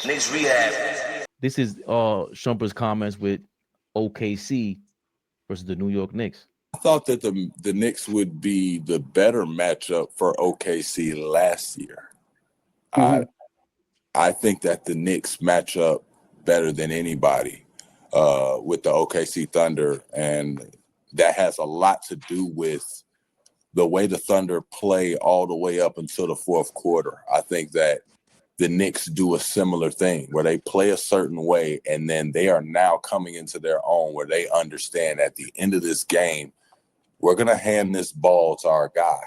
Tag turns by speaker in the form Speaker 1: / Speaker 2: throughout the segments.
Speaker 1: Knicks Rehab.
Speaker 2: This is Shumpert's comments with OKC versus the New York Knicks.
Speaker 3: I thought that the Knicks would be the better matchup for OKC last year. Mm-hmm. I think that the Knicks match up better than anybody with the OKC Thunder, and that has a lot to do with the way the Thunder play all the way up until the fourth quarter. I think that the Knicks do a similar thing where they play a certain way, and then they are now coming into their own where they understand at the end of this game, we're going to hand this ball to our guy,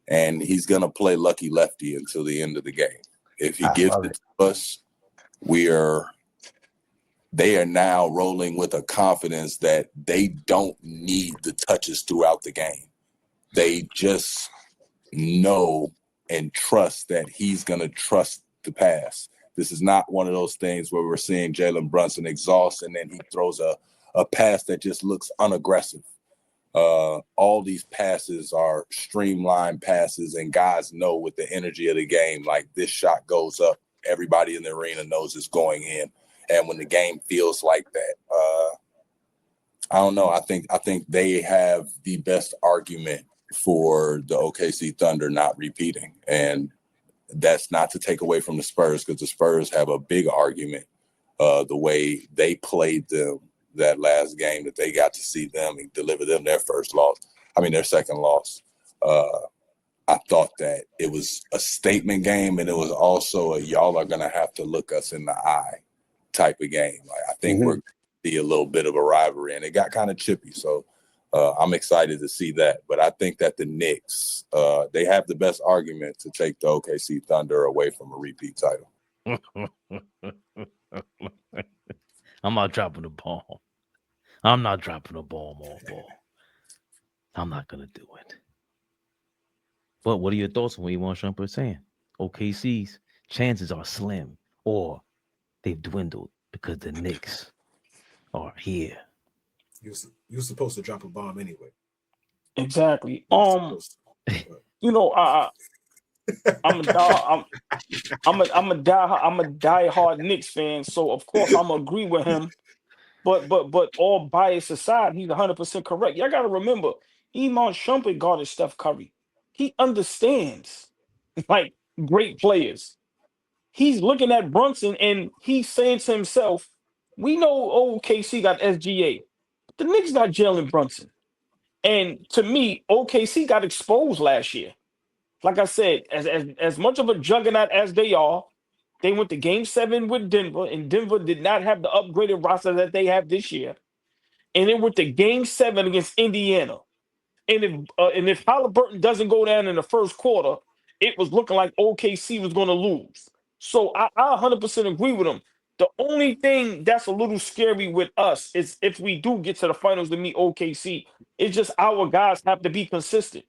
Speaker 3: and he's going to play lucky lefty until the end of the game. If he gives it to us, they are now rolling with a confidence that they don't need the touches throughout the game. They just know and trust that he's going to trust the pass. This is not one of those things where we're seeing Jalen Brunson exhaust and then he throws a pass that just looks unaggressive. All these passes are streamlined passes, and guys know with the energy of the game, like this shot goes up, everybody in the arena knows it's going in. And when the game feels like that, I don't know. I think they have the best argument for the OKC Thunder not repeating. And that's not to take away from the Spurs, because the Spurs have a big argument the way they played them that last game, that they got to see them and deliver them their second loss. I thought that it was a statement game, and it was also y'all are going to have to look us in the eye type of game. Like, I think we're going to see a little bit of a rivalry, and it got kind of chippy. So I'm excited to see that. But I think that the Knicks, they have the best argument to take the OKC Thunder away from a repeat title.
Speaker 2: I'm not dropping the ball. I'm not dropping the ball, more. I'm not going to do it. But what are your thoughts on what Iman Shumpert is saying? OKC's chances are slim, or they've dwindled because the Knicks are here.
Speaker 4: You're supposed to drop a bomb anyway.
Speaker 5: Exactly. You know, I'm a diehard Knicks fan, so of course I'm gonna agree with him. But all bias aside, he's 100% correct. Y'all gotta remember, Iman Shumpert guarded Steph Curry. He understands like great players. He's looking at Brunson and he's saying to himself, "We know OKC got SGA, but the Knicks got Jalen Brunson." And to me, OKC got exposed last year. Like I said, as much of a juggernaut as they are, they went to Game 7 with Denver, and Denver did not have the upgraded roster that they have this year. And then went to Game 7 against Indiana. And if Halliburton doesn't go down in the first quarter, it was looking like OKC was going to lose. So I 100% agree with him. The only thing that's a little scary with us is if we do get to the finals to meet OKC, it's just our guys have to be consistent.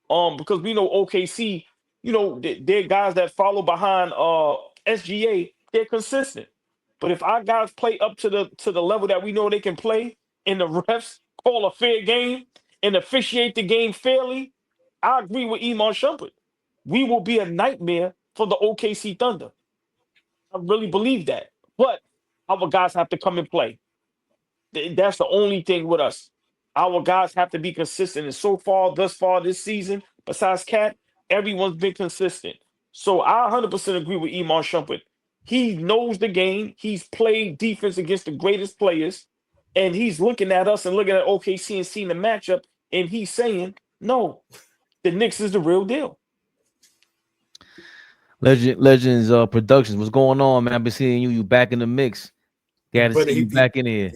Speaker 5: Because we know OKC, you know, they're guys that follow behind SGA, they're consistent. But if our guys play up to the level that we know they can play, and the refs call a fair game and officiate the game fairly, I agree with Iman Shumpert. We will be a nightmare for the OKC Thunder. I really believe that. But our guys have to come and play. That's the only thing with us. Our guys have to be consistent. And so far, thus far this season, besides Cat, everyone's been consistent. So I 100% agree with Iman Shumpert. He knows the game. He's played defense against the greatest players. And he's looking at us and looking at OKC and seeing the matchup. And he's saying, no, the Knicks is the real deal.
Speaker 2: Legends Productions, what's going on, man? I've been seeing you back in the mix. Got to see you back in here.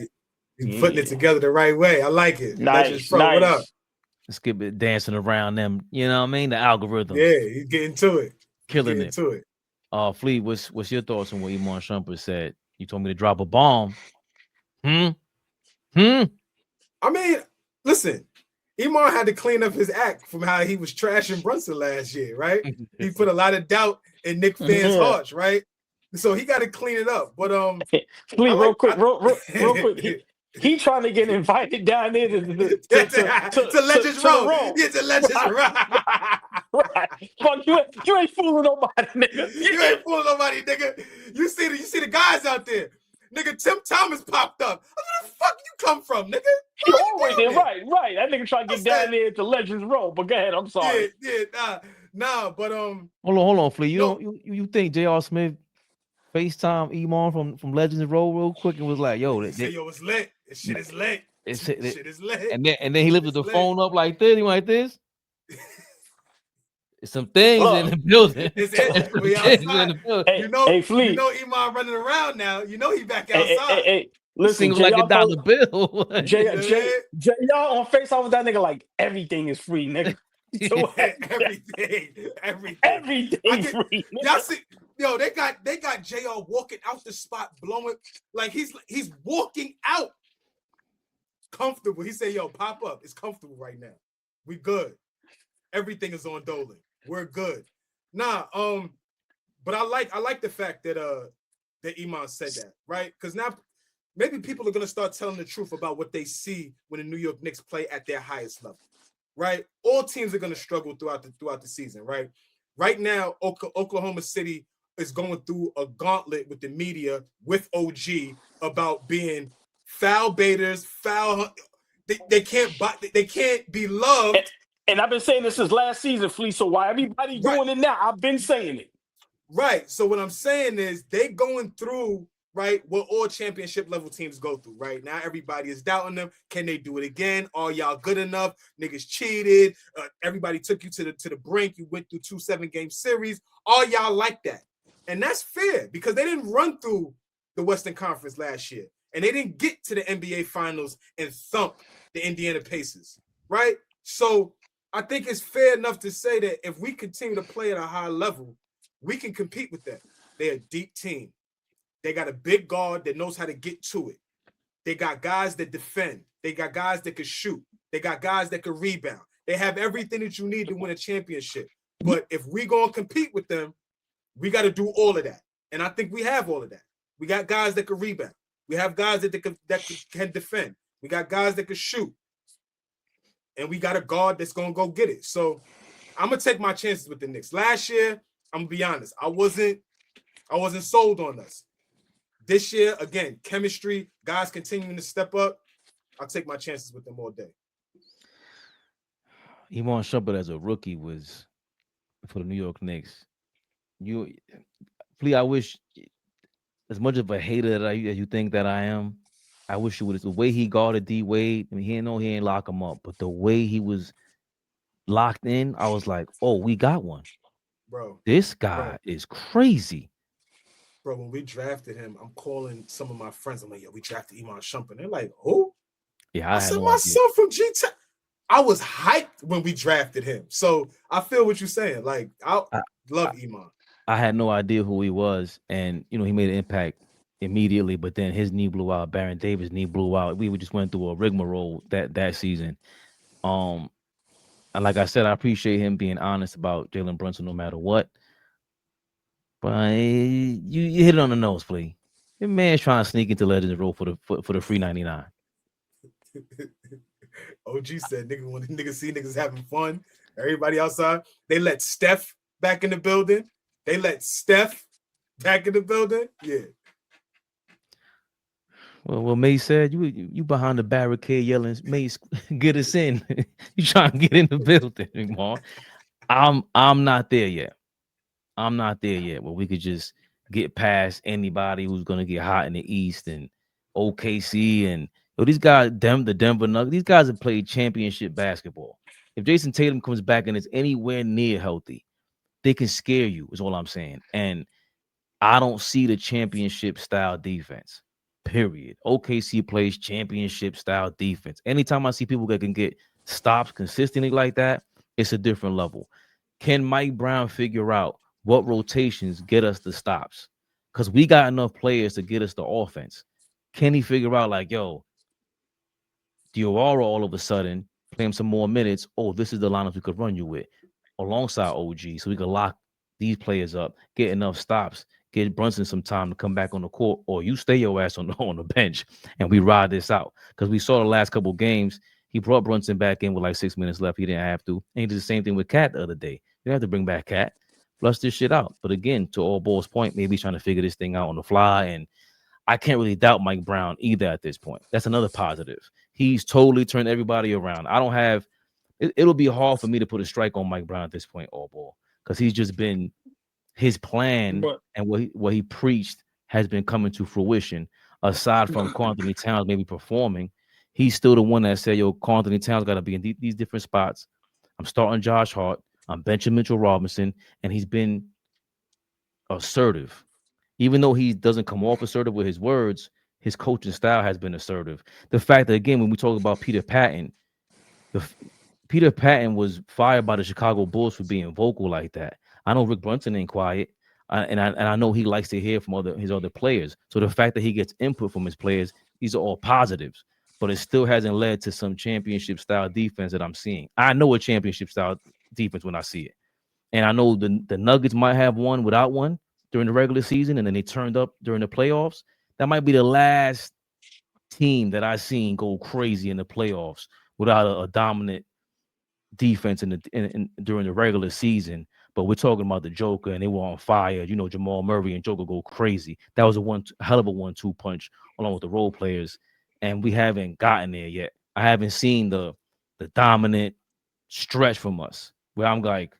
Speaker 4: He's putting it together the right way. I like it.
Speaker 5: Nice.
Speaker 4: What up?
Speaker 2: Let's get it dancing around them. You know what I mean? The algorithm.
Speaker 4: Yeah, he's getting to it.
Speaker 2: Killing it. Fleet, what's your thoughts on what Iman Shumpert said? You told me to drop a bomb. I
Speaker 4: mean, listen, Iman had to clean up his act from how he was trashing Brunson last year, right? He put a lot of doubt in Knick fans' hearts, right? So he got to clean it up. But
Speaker 5: Fleet, real quick. He trying to get invited down there to
Speaker 4: Legends Row. Yeah, to Legends Row.
Speaker 5: Right. Fuck you ain't fooling nobody, nigga.
Speaker 4: You ain't fooling nobody, nigga. You see the guys out there. Nigga, Tim Thomas popped up. Where the fuck you come from, nigga?
Speaker 5: He always there. Right. That nigga trying to get down there to Legends Row. But go ahead, I'm sorry.
Speaker 4: Nah, but
Speaker 2: Hold on, Flea. You think J.R. Smith FaceTime Iman from Legends Row real quick and was like, yo,
Speaker 4: it's lit. This shit is lit. Shit is lit.
Speaker 2: And then he lifted the phone up like this. He went like this. Some things in the building.
Speaker 4: We outside.
Speaker 5: Hey, Flea.
Speaker 4: You know Iman running around now. You know he back outside.
Speaker 5: Hey, listen,
Speaker 2: like a dollar bill.
Speaker 5: Y'all on FaceTime with that nigga like everything is free, nigga. So everything free.
Speaker 4: Y'all see, they got JR walking out the spot, blowing like he's walking out comfortable. He said, "Yo, pop up. It's comfortable right now. We good. Everything is on Dolan. We're good." Nah, but I like the fact that Iman said that, right? Because now maybe people are gonna start telling the truth about what they see when the New York Knicks play at their highest level, right? All teams are gonna struggle throughout the season, right? Right now, Oklahoma City is going through a gauntlet with the media with OG about being foul baiters, they can't be loved.
Speaker 5: And I've been saying this since last season, Flea. So why everybody doing it now? I've been saying it.
Speaker 4: Right. So what I'm saying is they going through, right, what all championship level teams go through, right? Now everybody is doubting them. Can they do it again? Are y'all good enough? Niggas cheated. Everybody took you to the brink. You went through 2 7-game series. Are y'all like that? And that's fair because they didn't run through the Western Conference last year. And they didn't get to the NBA Finals and thump the Indiana Pacers, right? So I think it's fair enough to say that if we continue to play at a high level, we can compete with them. They're a deep team. They got a big guard that knows how to get to it. They got guys that defend. They got guys that can shoot. They got guys that can rebound. They have everything that you need to win a championship. But if we going to compete with them, we got to do all of that. And I think we have all of that. We got guys that can rebound. We have guys that can defend. We got guys that can shoot. And we got a guard that's going to go get it. So I'm going to take my chances with the Knicks. Last year, I'm going to be honest, I wasn't sold on us. This year, again, chemistry, guys continuing to step up. I'll take my chances with them all day.
Speaker 2: Iman Shumpert as a rookie was for the New York Knicks. Flea, I wish, as much of a hater as you think that I am, I wish it would. The way he guarded D Wade. I mean, he ain't lock him up, but the way he was locked in, I was like, "Oh, we got one,
Speaker 4: bro.
Speaker 2: This guy is crazy,
Speaker 4: bro." When we drafted him, I'm calling some of my friends. I'm like, "Yo, we drafted Iman Shumpert." They're like, "Who?"
Speaker 2: Yeah, I
Speaker 4: said, "My son from G-Town." I was hyped when we drafted him, so I feel what you're saying. Like, I love Iman.
Speaker 2: I had no idea who he was, and he made an impact immediately, but then his knee blew out. Baron Davis' knee blew out. We just went through a rigmarole that season. And like I said, I appreciate him being honest about Jalen Brunson no matter what. But you hit it on the nose, Flea. Your man's trying to sneak into Legends Row for the free 99.
Speaker 4: OG said, "Nigga, when the niggas see niggas having fun, everybody outside, they let Steph back in the building. Yeah."
Speaker 2: Well, May said you behind the barricade yelling, "May, get us in." You trying to get in the building, man. I'm not there yet. Where we could just get past anybody who's gonna get hot in the East and OKC and these guys, the Denver Nuggets. These guys have played championship basketball. If Jason Tatum comes back and is anywhere near healthy, they can scare you. Is all I'm saying. And I don't see the championship style defense. Period. OKC plays championship style defense. Anytime I see people that can get stops consistently like that, it's a different level. Can Mike Brown figure out what rotations get us the stops? Because we got enough players to get us the offense. Can he figure out like, yo, Diawara all of a sudden play him some more minutes? Oh, this is the lineup we could run you with alongside OG, so we could lock these players up, get enough stops, Get Brunson some time to come back on the court, or you stay your ass on the bench and we ride this out. Because we saw the last couple games, he brought Brunson back in with like 6 minutes left. He didn't have to. And he did the same thing with Cat the other day. You didn't have to bring back Cat. Flush this shit out. But again, to ALLBALL's point, maybe he's trying to figure this thing out on the fly. And I can't really doubt Mike Brown either at this point. That's another positive. He's totally turned everybody around. I don't have it'll be hard for me to put a strike on Mike Brown at this point, ALLBALL, because he's just been his plan and what he preached has been coming to fruition. Aside from Karl-Anthony Towns maybe performing, he's still the one that said, yo, Karl-Anthony Towns got to be in these different spots. I'm starting Josh Hart. I'm benching Mitchell Robinson. And he's been assertive. Even though he doesn't come off assertive with his words, his coaching style has been assertive. The fact that, again, when we talk about Peter Patton, Peter Patton was fired by the Chicago Bulls for being vocal like that. I know Rick Brunson ain't quiet, and I know he likes to hear from his other players. So the fact that he gets input from his players, these are all positives. But it still hasn't led to some championship style defense that I'm seeing. I know a championship style defense when I see it, and I know the Nuggets might have one without one during the regular season, and then they turned up during the playoffs. That might be the last team that I've seen go crazy in the playoffs without a dominant defense during the regular season. But we're talking about the Joker, and they were on fire. You know, Jamal Murray and Joker go crazy. That was a hell of a 1-2 punch along with the role players, and we haven't gotten there yet. I haven't seen the dominant stretch from us where I'm like,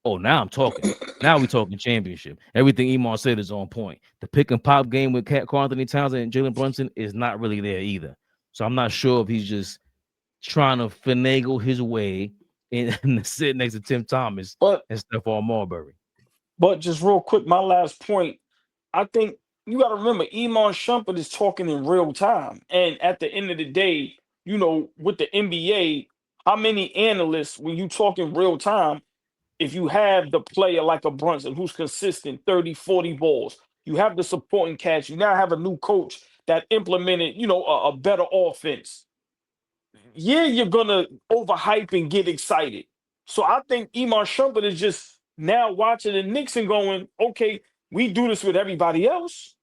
Speaker 2: oh, now I'm talking. Now we're talking championship. Everything Iman said is on point. The pick and pop game with Karl-Anthony Towns and Jalen Brunson is not really there either. So I'm not sure if he's just trying to finagle his way and sit next to Tim Thomas and Stephon Marbury.
Speaker 5: But just real quick, my last point, I think you got to remember, Iman Shumpert is talking in real time. And at the end of the day, you know, with the NBA, how many analysts, when you talk in real time, if you have the player like a Brunson who's consistent, 30, 40 balls, you have the supporting cast, you now have a new coach that implemented, you know, a better offense. Yeah, you're gonna overhype and get excited. So I think Iman Shumpert is just now watching the Knicks and going, okay, we do this with everybody else.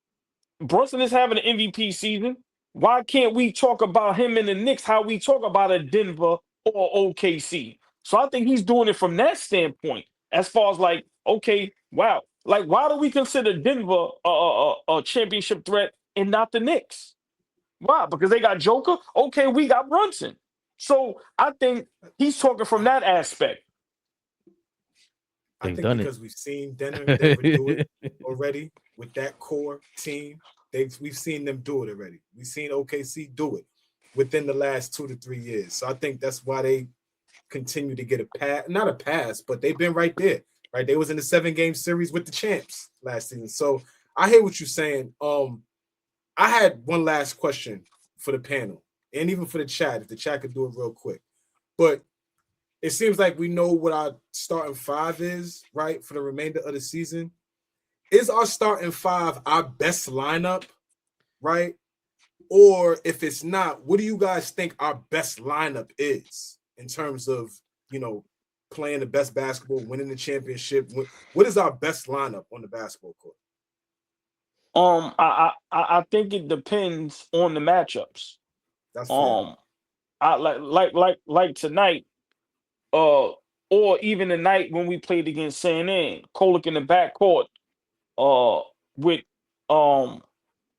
Speaker 5: Brunson is having an MVP season. Why can't we talk about him in the Knicks how we talk about a Denver or OKC? So I think he's doing it from that standpoint. As far as like, okay, wow, like why do we consider Denver a championship threat and not the Knicks? Why? Because they got Joker. Okay, we got Brunson. So I think he's talking from that aspect.
Speaker 4: I think because we've seen Denver do it already with that core team. We've seen them do it already. We've seen OKC do it within the last 2 to 3 years. So I think that's why they continue to get a pass, not a pass, but they've been right there. Right, they was in the 7-game series with the champs last season. So I hear what you're saying. I had one last question for the panel and even for the chat, if the chat could do it real quick. But it seems like we know what our starting five is, right, for the remainder of the season. Is our starting five our best lineup, right? Or if it's not, what do you guys think our best lineup is in terms of, you know, playing the best basketball, winning the championship? What is our best lineup on the basketball court?
Speaker 5: I think it depends on the matchups.
Speaker 4: That's fair.
Speaker 5: I like tonight, or even the night when we played against San Ann, Kolek in the backcourt, with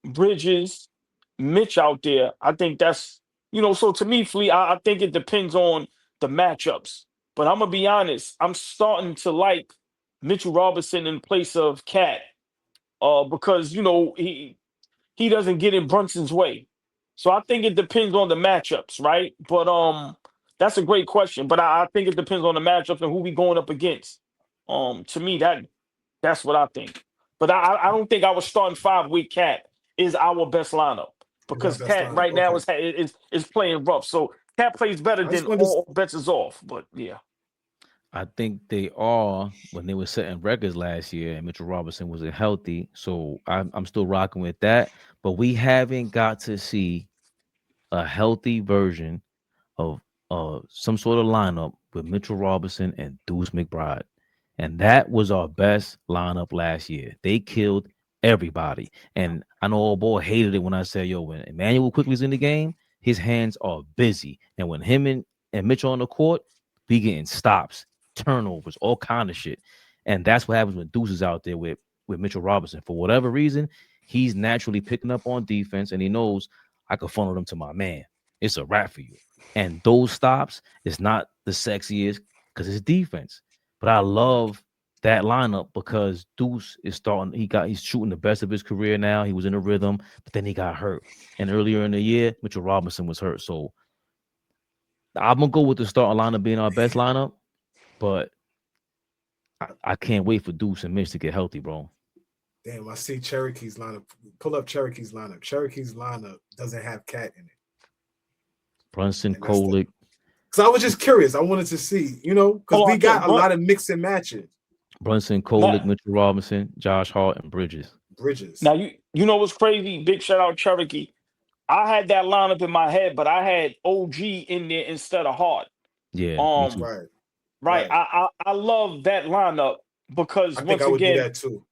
Speaker 5: Bridges, Mitch out there. I think that's, you know, so to me, Flea, I think it depends on the matchups. But I'm gonna be honest, I'm starting to like Mitchell Robinson in place of Cat. Because you know he doesn't get in Brunson's way, so I think it depends on the matchups, right? But that's a great question. But I think it depends on the matchups and who we going up against. To me that's what I think. But I don't think our starting five with Cat is our best lineup because Cat right now is playing rough. So Cat plays better than all bets is off. But yeah.
Speaker 2: I think they are when they were setting records last year and Mitchell Robinson wasn't healthy. So I'm still rocking with that. But we haven't got to see a healthy version of some sort of lineup with Mitchell Robinson and Deuce McBride. And that was our best lineup last year. They killed everybody. And I know old boy hated it when I said, yo, when Emmanuel Quickly's in the game, his hands are busy. And when him and Mitch are on the court, we getting stops, turnovers, all kind of shit. And that's what happens when Deuce is out there with Mitchell Robinson. For whatever reason, he's naturally picking up on defense, and he knows I can funnel them to my man. It's a wrap for you. And those stops is not the sexiest because it's defense. But I love that lineup because Deuce is starting. He's shooting the best of his career now. He was in a rhythm, but then he got hurt. And earlier in the year, Mitchell Robinson was hurt. So I'm gonna go with the starting lineup being our best lineup, but I can't wait for Deuce and Mitch to get healthy, bro.
Speaker 4: Damn, I see Cherokee's lineup. Pull up Cherokee's lineup. Cherokee's lineup doesn't have Cat in it.
Speaker 2: Brunson, Kolek.
Speaker 4: Because I was just curious. I wanted to see, because we got a lot of mix and matches.
Speaker 2: Brunson, Kolek, Mitchell Robinson, Josh Hart, and Bridges.
Speaker 5: Now, you know what's crazy? Big shout out Cherokee. I had that lineup in my head, but I had OG in there instead of Hart.
Speaker 2: Yeah.
Speaker 5: Right. I love that lineup because
Speaker 4: I think I would do that too.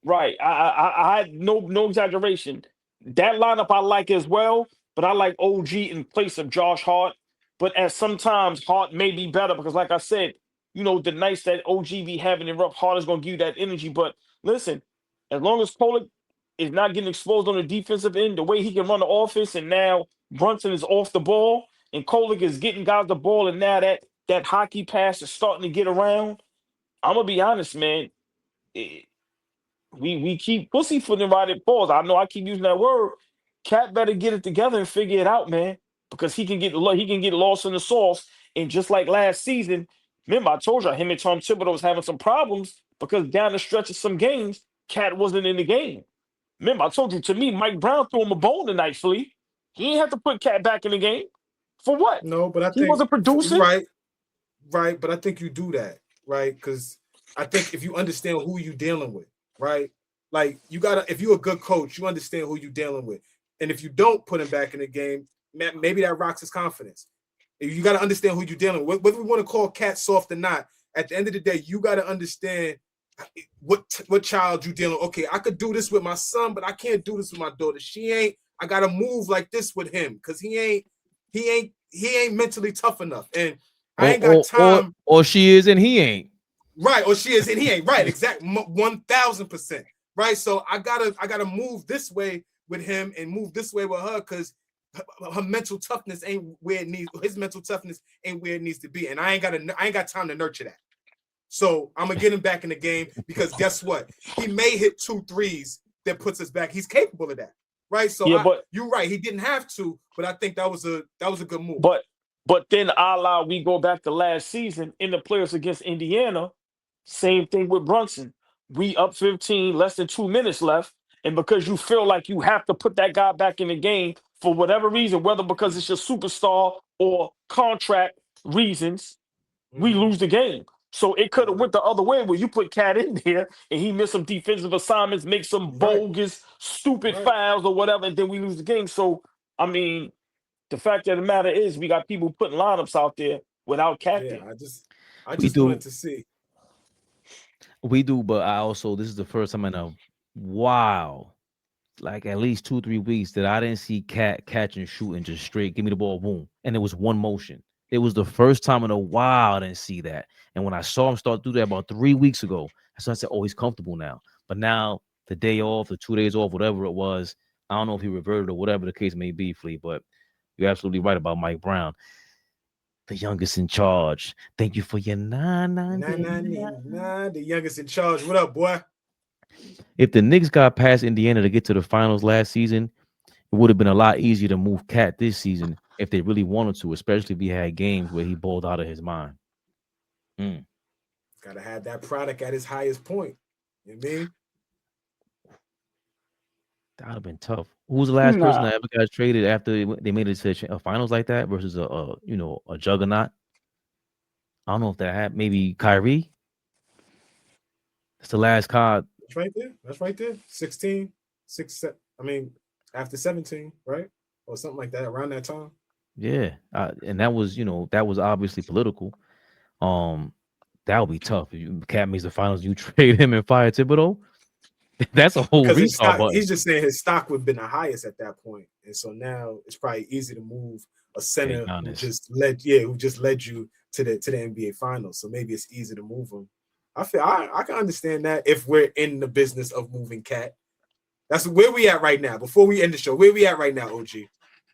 Speaker 5: Right. I had no exaggeration. That lineup I like as well, but I like OG in place of Josh Hart. But at sometimes Hart may be better because, like I said, the nights that OG be having it rough, Hart is going to give you that energy. But listen, as long as Kolek is not getting exposed on the defensive end, the way he can run the offense, and now Brunson is off the ball, and Kolek is getting guys the ball, and now that hockey pass is starting to get around. I'm gonna be honest, man. We keep pussyfooting right at balls. I know I keep using that word. Cat better get it together and figure it out, man, because he can get lost in the sauce. And just like last season, remember I told you him and Tom Thibodeau was having some problems because down the stretch of some games, Cat wasn't in the game. Remember I told you, to me, Mike Brown threw him a bone tonight, Flea. He didn't have to put Cat back in the game. For what?
Speaker 4: No, but I think
Speaker 5: he wasn't producing.
Speaker 4: Right. But I think you do that, right? Because I think if you understand who you're dealing with, right? Like if you're a good coach, you understand who you're dealing with. And if you don't put him back in the game, maybe that rocks his confidence. You got to understand who you're dealing with. Whether we want to call Cat soft or not, at the end of the day, you got to understand what child you dealing with. Okay, I could do this with my son, but I can't do this with my daughter. I got to move like this with him because he ain't mentally tough enough. And I ain't got time.
Speaker 2: Or she is and he ain't.
Speaker 4: Right, or she is and he ain't. Right, exact 1,000%. Right, so I gotta move this way with him and move this way with her because her mental toughness ain't where it needs. His mental toughness ain't where it needs to be, and I ain't got time to nurture that. So I'm gonna get him back in the game because guess what? He may hit 2 threes that puts us back. He's capable of that, right? So
Speaker 5: but
Speaker 4: you're right. He didn't have to, but I think that was a good move.
Speaker 5: But then we go back to last season in the playoffs against Indiana. Same thing with Brunson. We up 15, less than 2 minutes left. And because you feel like you have to put that guy back in the game for whatever reason, whether because it's your superstar or contract reasons, we lose the game. So it could have went the other way where you put Cat in there and he missed some defensive assignments, make some bogus, stupid fouls or whatever, and then we lose the game. So, I mean, the fact of the matter is we got people putting lineups out there without Cat there.
Speaker 4: I just wanted to see.
Speaker 2: We do, but this is the first time in a while, like at least 2-3 weeks, that I didn't see Cat catch and shoot and just straight give me the ball, boom, and it was one motion. It was the first time in a while I didn't see that. And when I saw him start to do that about 3 weeks ago, I said, oh, he's comfortable now. But now the day off, the 2 days off, whatever it was, I don't know if he reverted or whatever the case may be, Flea, but you're absolutely right about Mike Brown. The youngest in charge. Thank you for your 999.
Speaker 4: The youngest in charge. What up, boy?
Speaker 2: If the Knicks got past Indiana to get to the finals last season, it would have been a lot easier to move Cat this season if they really wanted to, especially if he had games where he balled out of his mind.
Speaker 4: Got to have that product at his highest point. You know what I mean?
Speaker 2: That would have been tough. Who was the last person that ever got traded after they made it to a finals like that versus a juggernaut? I don't know if that happened. Maybe Kyrie. It's the last card.
Speaker 4: That's right there. 16, 6, 7. I mean, after 17, right? Or something like that around that time.
Speaker 2: Yeah. And that was obviously political. That would be tough. If Cat makes the finals, you trade him and fire Thibodeau. That's a whole
Speaker 4: Because
Speaker 2: restart button.
Speaker 4: he's just saying his stock would have been the highest at that point, and so now it's probably easy to move a center who just led you to the NBA Finals. So maybe it's easy to move him. I feel I can understand that if we're in the business of moving Cat. That's where we at right now. Before we end the show, where we at right now, OG?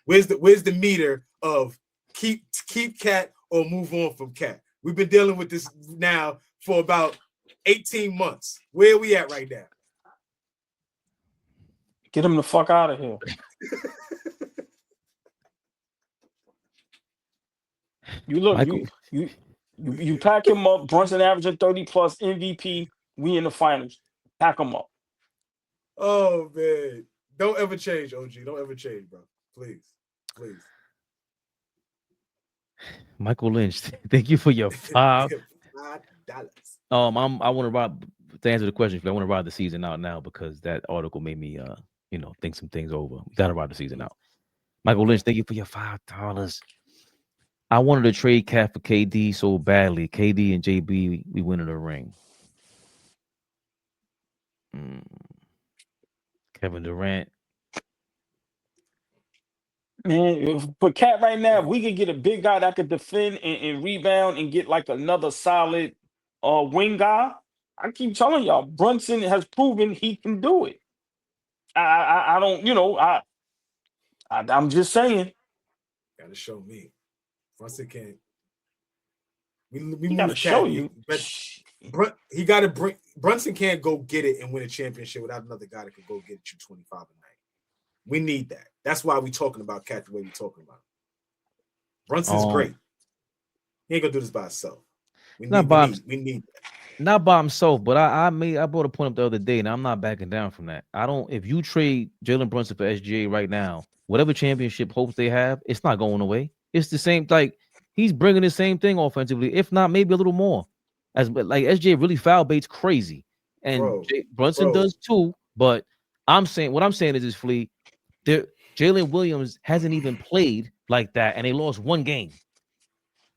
Speaker 4: Where's the meter of keep Cat or move on from Cat? We've been dealing with this now for about 18 months. Where are we at right now?
Speaker 5: Get him the fuck out of here. You look, Michael. You pack him up. Brunson averaging 30 plus MVP. We in the finals. Pack him up.
Speaker 4: Oh man, don't ever change, OG. Don't ever change, bro. Please.
Speaker 2: Michael Lynch, thank you for your $5. I want to ride to answer the question. I want to ride the season out now because that article made me, think some things over. We got to ride the season out. Michael Lynch, thank you for your $5. I wanted to trade Cat for KD so badly. KD and JB, we win in the ring. Kevin Durant.
Speaker 5: Man, for Cat right now, if we could get a big guy that could defend and rebound and get like another solid wing guy, I keep telling y'all, Brunson has proven he can do it. I don't, I'm just saying.
Speaker 4: Got to show me. Brunson can't. We
Speaker 5: got to show you.
Speaker 4: But he got to bring. Brunson can't go get it and win a championship without another guy that could go get you 25 a night. We need that. That's why we're talking about Cat the way we're talking about. Brunson's great. He ain't gonna do this by himself. We need that.
Speaker 2: Not by himself, but I brought a point up the other day, and I'm not backing down from that. If you trade Jalen Brunson for SGA right now, whatever championship hopes they have, it's not going away. It's the same, like he's bringing the same thing offensively, if not maybe a little more. Like SGA really foul baits crazy, and Brunson does too. But what I'm saying is Flea, Jalen Williams hasn't even played like that, and they lost one game.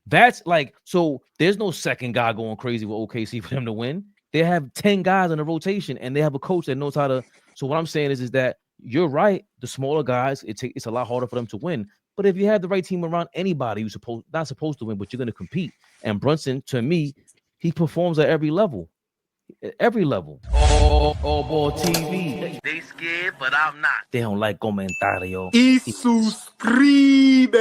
Speaker 2: That's like, so there's no second guy going crazy with OKC for them to win. They have 10 guys in the rotation, and they have a coach that knows how to. So what I'm saying is that you're right. The smaller guys, it's a lot harder for them to win. But if you have the right team around anybody, you're not supposed to win, but you're going to compete. And Brunson, to me, he performs at every level. Every level. All-Ball TV. They scared, but I'm not. They don't like comentario.
Speaker 4: Y suscribe.